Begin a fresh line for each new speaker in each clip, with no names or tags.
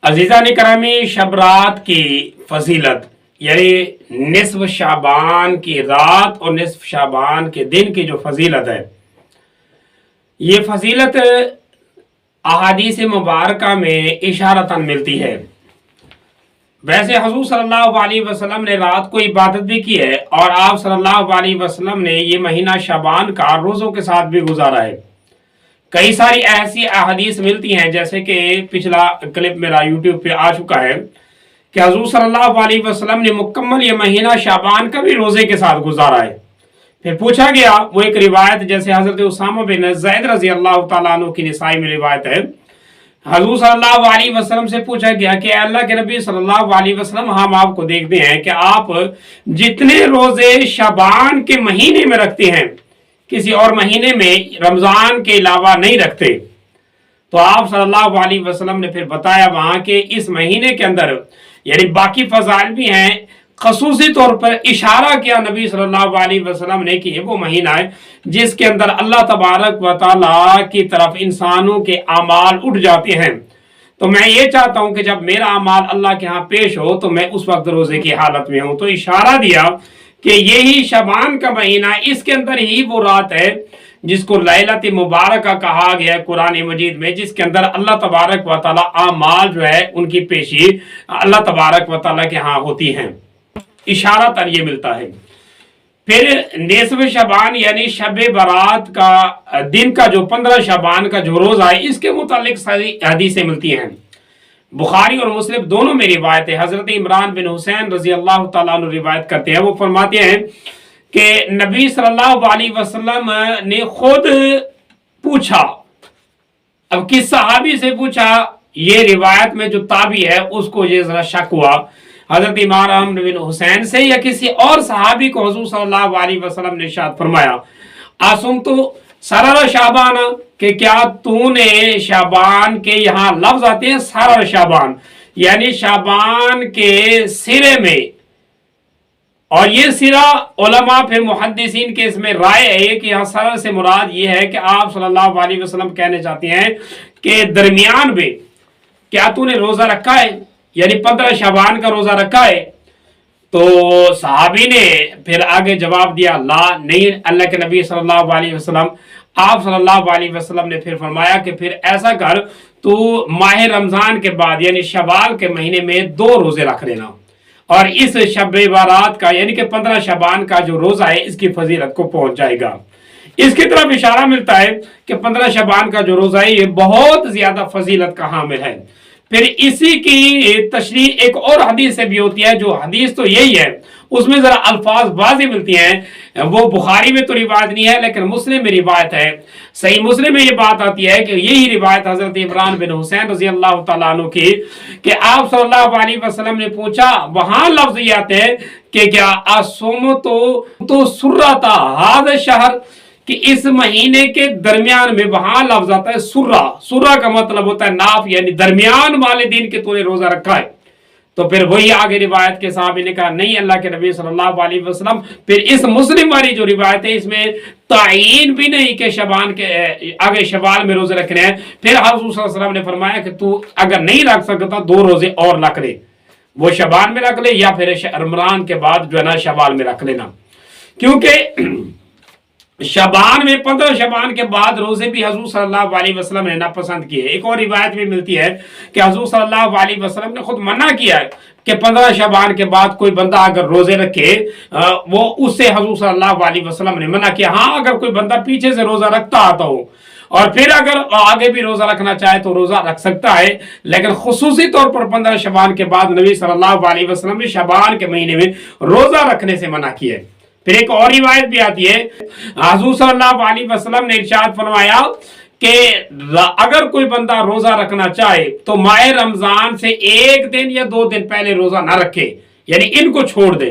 अजीज़ान करामी, शब रात की फजीलत यानी निस्फ शाबान की रात और निस्फ शाबान के दिन की जो फजीलत है, ये फजीलत अहादीस मुबारका में इशारतन मिलती है। वैसे हुज़ूर सल्लल्लाहु अलैहि वसल्लम ने रात को इबादत भी की है और आप सल्लल्लाहु अलैहि वसल्लम ने ये महीना शाबान का रोज़ों के साथ भी गुजारा है। कई सारी ऐसी अहादीस मिलती हैं, जैसे कि पिछला क्लिप मेरा यूट्यूब पे आ चुका है कि हुज़ूर सल्लल्लाहु अलैहि वसल्लम ने मुकम्मल ये महीना शाबान का भी रोज़े के साथ गुजारा है। फिर पूछा गया, वो एक रिवायत जैसे हज़रत उसामा बिन ज़ैद रज़ी अल्लाह तआला अन्हु की निसाई में रिवायत है, हुज़ूर सल्लल्लाहु अलैहि वसल्लम से पूछा गया कि अल्लाह के नबी सल्लल्लाहु अलैहि वसल्लम, हम आपको देखते हैं कि आप जितने रोज़े शाबान के महीने में रखते हैं किसी और महीने में रमज़ान के अलावा नहीं रखते। तो आप सल्लल्लाहु अलैहि वसल्लम ने फिर बताया वहाँ के इस महीने के अंदर यानी बाकी फज़ाइल भी हैं, ख़ुसूसी तौर पर इशारा किया नबी सल्लल्लाहु अलैहि वसल्लम ने कि ये वो महीना है जिसके अंदर अल्लाह तबारक व तआला की तरफ इंसानों के अमाल उठ जाते हैं। तो मैं ये चाहता हूँ कि जब मेरा अमाल अल्लाह के यहाँ पेश हो तो मैं उस वक्त रोज़े की हालत में हूँ। तो इशारा दिया कि यही शबान का महीना, इसके अंदर ही वो रात है जिसको लैलत मुबारक कहा गया है कुरान मजीद में, जिसके अंदर अल्लाह तबारक व तआला आमाल जो है उनकी पेशी अल्लाह तबारक व तआला के यहाँ होती हैं। इशारा तर ये मिलता है। फिर निस्फ शबान यानी शब बारात का दिन का जो 15 शबान का जो रोज़ा है, इसके मुतालिक सारी हदीसें मिलती हैं। बुखारी और मुस्लिम दोनों में रिवायत है। हजरत इमरान बिन हुसैन रजी अल्लाह तआला अन्हु रिवायत करते हैं, वो फरमाते हैं कि नबी सल्लल्लाहु अलैहि वसल्लम ने खुद पूछा। अब किस सहाबी से पूछा, ये रिवायत में जो ताबी है उसको ये जरा शक हुआ, हजरत इमरान बिन हुसैन से या किसी और सहाबी को हुजूर सल्लल्लाहु अलैहि वसल्लम ने इरशाद फरमाया, आसुम तो सरर शाबान, कि क्या तूने शाबान के, यहाँ लफ्ज आते हैं सरर शाबान यानी शाबान के सिरे में, और ये सिरा उलमा फिर मुहद्दिसीन के इसमें राय है कि यहाँ सरर से मुराद ये है कि आप सल्लल्लाहु अलैहि वसल्लम कहने चाहते हैं कि दरमियान में क्या तूने रोजा रखा है, यानी 15 शाबान का रोजा रखा है। तो सहाबी ने फिर आगे जवाब दिया, ला, नहीं अल्लाह के नबी सल्लल्लाहु अलैहि वसल्लम। आप सल्लल्लाहु अलैहि वसल्लम ने फिर फरमाया कि फिर ऐसा कर, तू माह रमजान के बाद यानी शवाल के महीने में 2 रोजे रख लेना और इस शब बारात का यानी कि 15 शबान का जो रोजा है इसकी फजीलत को पहुंच जाएगा। इसकी तरफ इशारा मिलता है कि 15 शबान का जो रोजा है ये बहुत ज्यादा फजीलत का हामिल है। फिर इसी की तशरीह एक और हदीस से भी होती है, जो हदीस तो यही है, उसमें जरा अल्फाज वाज़ेह मिलती हैं। वो बुखारी में तो रिवायत नहीं है लेकिन मुस्लिम में रिवायत है। सही मुस्लिम में ये बात आती है कि यही रिवायत हजरत इमरान बिन हुसैन रजी अल्लाह तआला अन्हु की कि आप सल्लल्लाहु अलैहि वसल्लम ने पूछा, वहां लफ्ज ये आते हैं कि क्या असुम तो सुर्रता हाद शहर, कि इस महीने के दरमियान में, वहां लफ्ज आता है सुर्रा, सुर्रा का मतलब होता है नाफ यानी दरमियान वाले दिन के तूने रोजा रखा है। तो फिर वही आगे रिवायत के साहबी ने कहा, नहीं अल्लाह के नबी सल्लल्लाहु अलैहि वसल्लम। फिर इस मुस्लिम वाली जो रिवायत है इसमें तायीन भी नहीं कि शबान के आगे शवाल में रोजे रखने हैं। फिर हुज़ूर सल्लल्लाहु अलैहि वसल्लम ने फरमाया कि तू अगर नहीं रख सकता 2 रोजे और रख ले, वो शबान में रख ले या फिर रमजान के बाद जो है ना शवाल में रख लेना, क्योंकि शबान में 15 शबान के बाद रोजे भी हुजूर सल्लल्लाहु अलैहि वसल्लम ने नापसंद किए। एक और रिवायत भी मिलती है कि हुजूर सल्लल्लाहु अलैहि वसल्लम ने खुद मना किया है कि 15 शबान के बाद कोई बंदा अगर रोजे रखे वो उससे हुजूर सल्लल्लाहु अलैहि वसल्लम ने मना किया। हाँ, अगर कोई बंदा पीछे से रोजा रखता आता हो और फिर अगर आगे भी रोजा रखना चाहे तो रोजा रख सकता है, लेकिन खुसूसी तौर पर 15 शबान के बाद नबी सल्लल्लाहु अलैहि वसल्लम ने शबान के महीने में रोजा रखने से मना किया है। फिर एक और रिवायत भी आती है, हुजूर सल्लल्लाहु अलैहि वसल्लम ने इरशाद फरमाया कि अगर कोई बंदा रोजा रखना चाहे तो माह रमजान से 1 दिन या 2 दिन पहले रोजा ना रखे, यानी इनको छोड़ दे।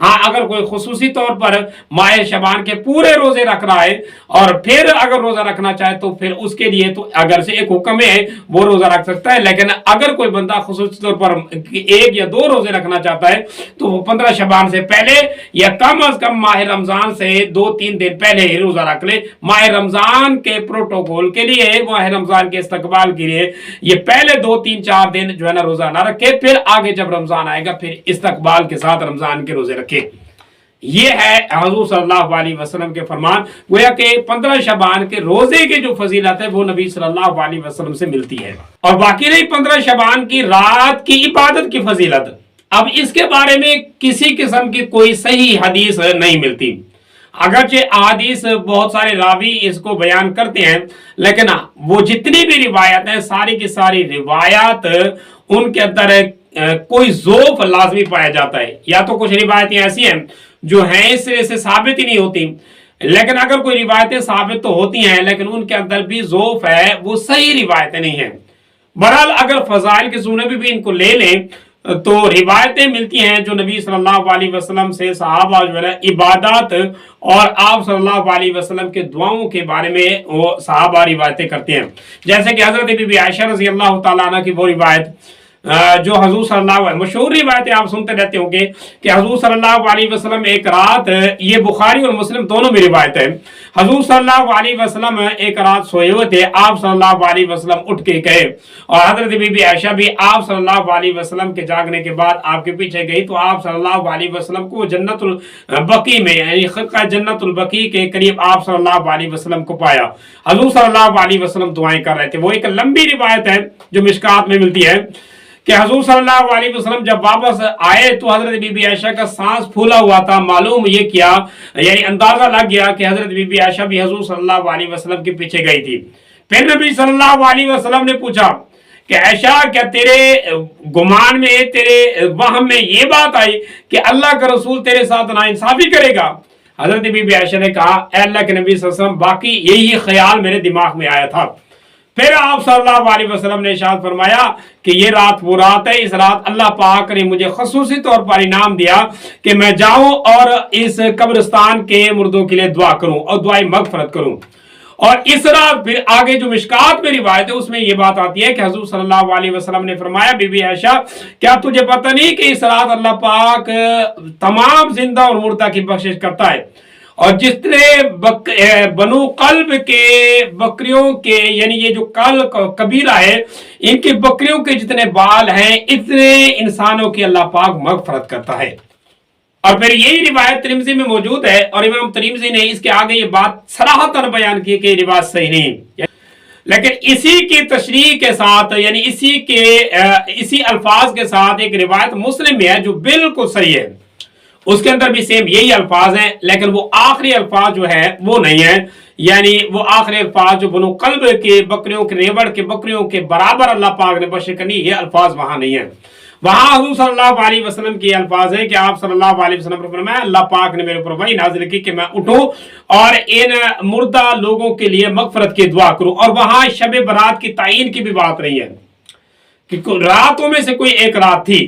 हाँ, अगर कोई खुसूसी तौर पर माह शबान के पूरे रोजे रख रहा है और फिर अगर रोजा रखना चाहे तो फिर उसके लिए तो अगर से एक हुक्म है वो रोजा रख सकता है। लेकिन अगर कोई बंदा खुसूसी तौर पर 1 या 2 रोजे रखना चाहता है तो वो 15 शबान से पहले या कम अज कम माह रमजान से 2-3 दिन पहले ही रोजा रख ले। माह रमजान के प्रोटोकॉल के लिए, माह रमजान के इस्तकबाल के लिए ये पहले 2-3-4 दिन जो है ना रोजा ना रखे, फिर आगे जब रमजान आएगा फिर इस्तकबाल के साथ रमजान के रोजे रखे। ये है हुजूर सल्लल्लाहु अलैहि वसल्लम के फरमान। गोया कि 15 शबान के रोजे की जो फजीलत है वो नबी सल्लल्लाहु अलैहि वसल्लम से मिलती है। और बाकी रही 15 शबान की रात की इबादत की फजीलत, अब इसके बारे में किसी किस्म की कोई सही हदीस नहीं मिलती। अगरचे अहादीस बहुत सारे रावी इसको बयान करते हैं, लेकिन वो जितनी भी रिवायत है सारी की सारी रिवायत उनके अंदर कोई ज़ोफ लाजमी पाया जाता है। या तो कुछ रिवायतें ऐसी हैं जो हैं इस तरह से साबित ही नहीं होती, लेकिन अगर कोई रिवायतें साबित तो होती हैं लेकिन उनके अंदर भी ज़ोफ है, वो सही रिवायतें नहीं हैं। बहरहाल अगर फजाइल के ज़ूने भी इनको ले लें तो रिवायतें मिलती हैं जो नबी सल्लल्लाहु अलैहि वसल्लम से सहाबा जो है इबादत और आप सल्लल्लाहु अलैहि वसल्लम के दुआओं के बारे में वो सहाबा रिवायतें करते हैं। जैसे कि हजरत बीबी आयशा रज़ी अल्लाह तआला अन्हा की वो रिवायत जो हजूर सल्लल्लाहु अलैहि वसल्लम, मशहूर रिवायतें आप सुनते रहते होंगे कि हजूर सल्लल्लाहु अलैहि वसल्लम एक रात, ये बुखारी और मुस्लिम दोनों में रिवायत है, हजूर सल्लल्लाहु अलैहि वसल्लम एक रात सोए हुए थे, आप सल्लल्लाहु अलैहि वसल्लम उठ के गए और हजरत बीबी आयशा भी आप सल्लल्लाहु अलैहि वसल्लम के जागने के बाद आपके पीछे गई तो आप सल्लल्लाहु अलैहि वसल्लम को जन्नतुल बकी में यानी खिलका जन्नतुल बकी के करीब आप सल्लल्लाहु अलैहि वसल्लम को पाया। हजूर सल्लल्लाहु अलैहि वसल्लम दुआएं कर रहे थे। वो एक लंबी रिवायत है जो मिशकात में मिलती है कि हजूर सल्लल्लाहु अलैहि वसल्लम जब वापस आए तो हजरत बीबी आयशा का सांस फूला हुआ था। मालूम ये किया यानी अंदाजा लग गया कि हजरत बीबी आयशा भी हजूर सल्लल्लाहु अलैहि वसल्लम के पीछे गई थी। फिर नबी सल्लल्लाहु अलैहि वसल्लम ने पूछा कि आयशा, क्या तेरे गुमान में, तेरे वहम में ये बात आई कि अल्लाह का रसूल तेरे साथ नाइंसाफी करेगा? हजरत बीबी आयशा ने कहा, अल्लाह के नबी सल्लल्लाहु अलैहि वसल्लम, बाकी यही ख्याल मेरे दिमाग में आया था। फिर आप सल्लल्लाहु अलैहि वसल्लम ने इरशाद फरमाया कि ये रात वो रात है, इस रात अल्लाह पाक ने मुझे खसूसी तौर पर इनाम दिया कि मैं जाऊं और इस कब्रिस्तान के मुर्दों के लिए दुआ करूं और दुआई मगफरत करूं। और इस रात फिर आगे जो मिशकात में रिवायत है उसमें ये बात आती है कि हजूर सल्लल्लाहु अलैहि वसल्लम ने फरमाया, बीबी आयशा, क्या तुझे पता नहीं कि इस रात अल्लाह पाक तमाम जिंदा और मुर्दा की बख्शिश करता है और जितने बनु कल्ब के बकरियों के यानी ये जो कबीला है इनकी बकरियों के जितने बाल हैं इतने इंसानों की अल्लाह पाक मगफरत करता है। और फिर यही रिवायत तिरमिज़ी में मौजूद है और इमाम तिरमिज़ी ने इसके आगे ये बात सराहतन बयान की कि रिवायत सही नहीं, लेकिन इसी की तशरीह के साथ यानी इसी अल्फाज के साथ एक रिवायत मुस्लिम में है जो बिल्कुल सही है। उसके अंदर भी सेम यही अल्फाज हैं, लेकिन वो आखिरी अल्फाज जो है वो नहीं है, यानी वो आखिरी अल्फाज जो बनु कल्ब के बकरियों के रेवड़ के बकरियों के बराबर अल्लाह पाक ने बख्शिश करनी, ये अल्फाज वहां नहीं है। वहां हुजूर सल्लल्लाहु अलैहि वसल्लम की अल्फाज है कि आप सल्लल्लाहु अलैहि वसल्लम ने फरमाया, अल्लाह पाक ने मेरे ऊपर वही नाज़िल की कि मैं उठूं और इन मुर्दा लोगों के लिए मगफरत की दुआ करूं। और वहां शब बरात की तायीन की भी बात नहीं है कि रातों में से कोई एक रात थी।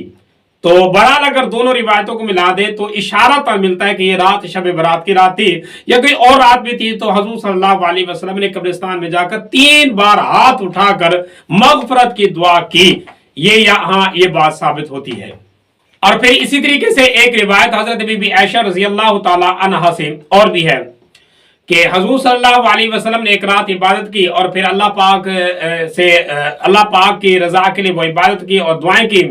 तो बहरहाल अगर दोनों रिवायतों को मिला दे तो इशारा तक मिलता है कि ये रात शब बरात की रात थी या कोई और रात भी थी। तो हजूर सल्लल्लाहु अलैहि वसल्लम ने कब्रिस्तान में जाकर 3 बार हाथ उठाकर मगफरत की दुआ की, ये यहाँ ये बात साबित होती है। और फिर इसी तरीके से एक रिवायत हजरत बीबी आयशा रज़ी अल्लाह तआला अन्हा से और भी है कि हजूर सल्लल्लाहु अलैहि वसल्लम ने एक रात इबादत की और फिर अल्लाह पाक की रजा के लिए वो इबादत की और दुआएं की।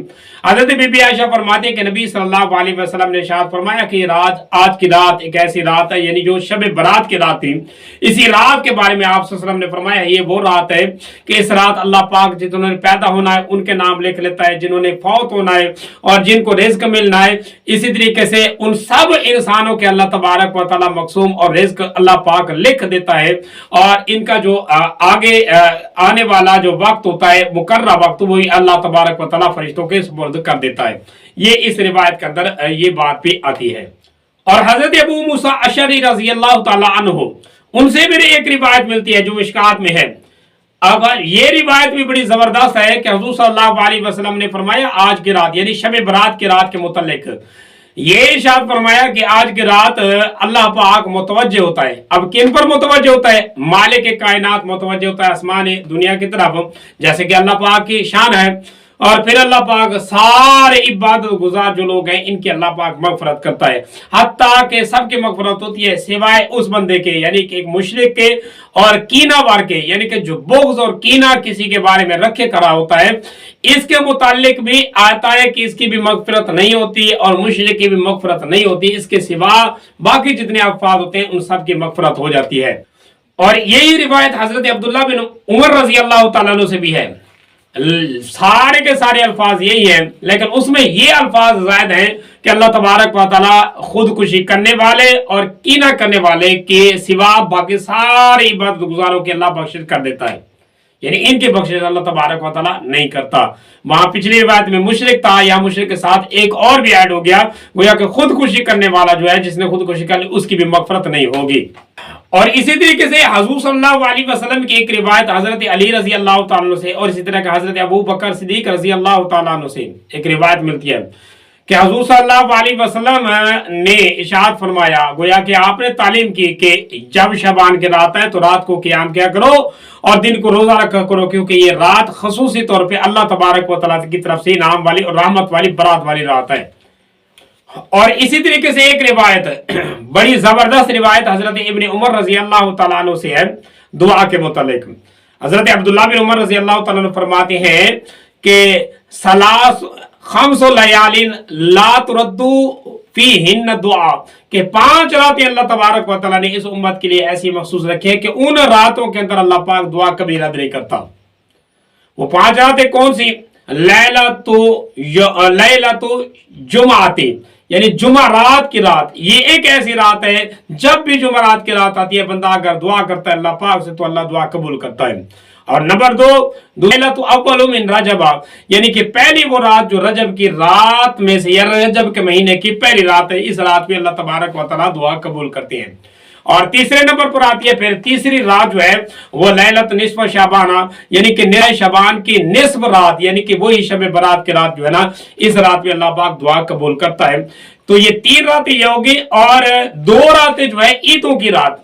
हजरत बीबी आयशा फरमाती है कि नबी सल्लल्लाहु अलैहि वसल्लम ने इरशाद फरमाया कि आज की रात एक ऐसी रात है यानी जो शब बरात की रात थी। इसी रात के बारे में आप सल्लल्लाहु अलैहि वसल्लम ने फरमाया ये वो रात है कि इस रात अल्लाह पाक जिन्होंने पैदा होना है उनके नाम लिख लेता है, जिन्होंने फौत होना है और जिनको रिज्क मिलना है, इसी तरीके से उन सब इंसानों के अल्लाह तबारक व तआला मकसूम और रिज्क अल्लाह पाक लिख देता है और इनका जो आगे आने वाला जो वक्त होता है मुकर्रर वक्त वही अल्लाह तबारक व तआला फरिश्तों के सुपुर्द कर देता है। ये इस रिवायत के अंदर ये बात भी आती है। और हजरत अबू मूसा अशरी रज़ी अल्लाह तआला अन्हु उनसे भी एक रिवायत मिलती है जो मिशकात में है। अब ये रिवायत भी बड़ी जबरदस्त है कि हुजूर सल्लल्लाहु अलैहि वसल्लम ने फरमाया आज की रात यानी शब बरात की रात के मुतल्लिक یہ ارشاد فرمایا کہ آج کی رات اللہ پاک متوجہ ہوتا ہے. اب کن پر متوجہ ہوتا ہے؟ مالک کائنات متوجہ ہوتا ہے آسمان دنیا کی طرف، جیسے کہ اللہ پاک کی شان ہے. اور پھر اللہ پاک سارے عبادت گزار جو لوگ ہیں ان کی اللہ پاک مغفرت کرتا ہے، حتیٰ کہ سب کی مغفرت ہوتی ہے سوائے اس بندے کے، یعنی کہ ایک مشرک کے اور کینہ وار کے، یعنی کہ جو بغض اور کینہ کسی کے بارے میں رکھے کھڑا ہوتا ہے، اس کے متعلق بھی آتا ہے کہ اس کی بھی مغفرت نہیں ہوتی اور مشرک کی بھی مغفرت نہیں ہوتی. اس کے سوا باقی جتنے الفاظ ہوتے ہیں ان سب کی مغفرت ہو جاتی ہے. اور یہی روایت حضرت عبداللہ بن عمر رضی اللہ تعالیٰ عنہ سے بھی ہے. سارے کے سارے الفاظ یہی ہیں، لیکن اس میں یہ الفاظ زائد ہیں کہ اللہ تبارک و تعالیٰ خودکشی کرنے والے اور کینہ کرنے والے کے سوا باقی سارے عبادت گزاروں کے اللہ بخشش کر دیتا ہے، یعنی ان کی بخشش اللہ تبارک و تعالیٰ نہیں کرتا. وہاں پچھلی روایت میں مشرک تھا، یا مشرک کے ساتھ ایک اور بھی ایڈ ہو گیا، گویا کہ خودکشی کرنے والا جو ہے، جس نے خودکشی کر لی، اس کی بھی مغفرت نہیں ہوگی. اور اسی طریقے سے حضور صلی اللہ علیہ وسلم کی ایک روایت حضرت علی رضی اللہ تعالیٰ عنہ سے، اور اسی طرح کہ حضرت ابو بکر صدیق رضی اللہ تعالیٰ عنہ سے ایک روایت ملتی ہے کہ حضور صلی اللہ علیہ وسلم نے ارشاد فرمایا، گویا کہ آپ نے تعلیم کی کہ جب شعبان کی رات ہے تو رات کو قیام کیا کرو اور دن کو روزہ رکھا کرو، کیونکہ یہ رات خصوصی طور پہ اللہ تبارک و تعالیٰ کی طرف سے انعام والی اور رحمت والی برات والی رات ہے. اور اسی طریقے سے ایک روایت، بڑی زبردست روایت حضرت ابن عمر رضی اللہ تعالیٰ عنہ سے ہے دعا کے متعلق. حضرت عبداللہ بن عمر رضی اللہ تعالیٰ عنہ فرماتے ہیں کہ خمس لیال لا تردو فیہن دعا، کہ 5 راتیں اللہ تبارک و تعالیٰ نے اس امت کے لیے ایسی مخصوص رکھی ہے کہ ان راتوں کے اندر اللہ پاک دعا کبھی رد نہیں کرتا. وہ 5 راتیں کون سی؟ لیلۃ جمعۃ، یعنی جمعرات کی رات. یہ ایک ایسی رات ہے جب بھی جمعرات کی رات آتی ہے، بندہ اگر دعا کرتا ہے اللہ پاک سے تو اللہ دعا قبول کرتا ہے. اور نمبر 2 لیلۃ اول من رجب، یعنی کہ پہلی وہ رات جو رجب کی رات میں سے، یا رجب کے مہینے کی پہلی رات ہے، اس رات میں اللہ تبارک و تعالیٰ دعا قبول کرتے ہیں. اور تیسرے نمبر پر آتی ہے پھر تیسری رات جو ہے وہ لیلۃ نصف شعبان، یعنی کہ نصف شعبان کی نصف رات، یعنی کہ وہی شب برات کی رات جو ہے نا، اس رات میں اللہ پاک دعا قبول کرتا ہے. تو یہ 3 راتیں یہ ہوگی، اور 2 راتیں جو ہے عیدوں کی رات،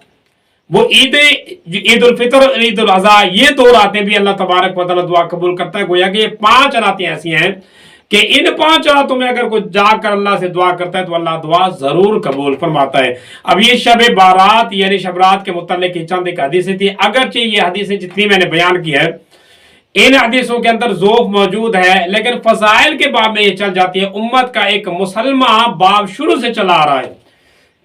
وہ عید الفطر اور عید الاضحیٰ، یہ 2 راتیں بھی اللہ تبارک و تعالیٰ دعا قبول کرتا ہے. گویا کہ یہ 5 راتیں ایسی ہیں کہ ان 5 راتوں میں اگر کوئی جا کر اللہ سے دعا کرتا ہے تو اللہ دعا ضرور قبول فرماتا ہے. اب یہ شب بارات یعنی شب رات کے متعلق چند ایک حدیثیں تھی، اگرچہ یہ حدیثیں جتنی میں نے بیان کی ہے ان حدیثوں کے اندر ذوق موجود ہے، لیکن فضائل کے باب میں یہ چل جاتی ہے. امت کا ایک مسلمہ باب شروع سے چلا آ رہا ہے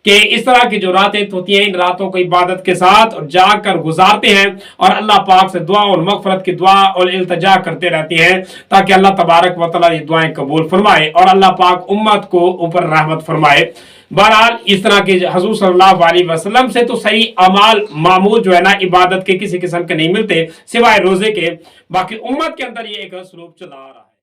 کہ اس طرح کی جو راتیں ہوتی ہیں، ان راتوں کو عبادت کے ساتھ اور جا کر گزارتے ہیں اور اللہ پاک سے دعا اور مغفرت کی دعا اور التجا کرتے رہتے ہیں تاکہ اللہ تبارک و تعالیٰ یہ دعائیں قبول فرمائے اور اللہ پاک امت کو اوپر رحمت فرمائے. بہرحال اس طرح کے حضور صلی اللہ علیہ وسلم سے تو صحیح اعمال معمول جو ہے نا عبادت کے کسی قسم کے نہیں ملتے سوائے روزے کے، باقی امت کے اندر یہ ایک سلوک چلا آ رہا ہے.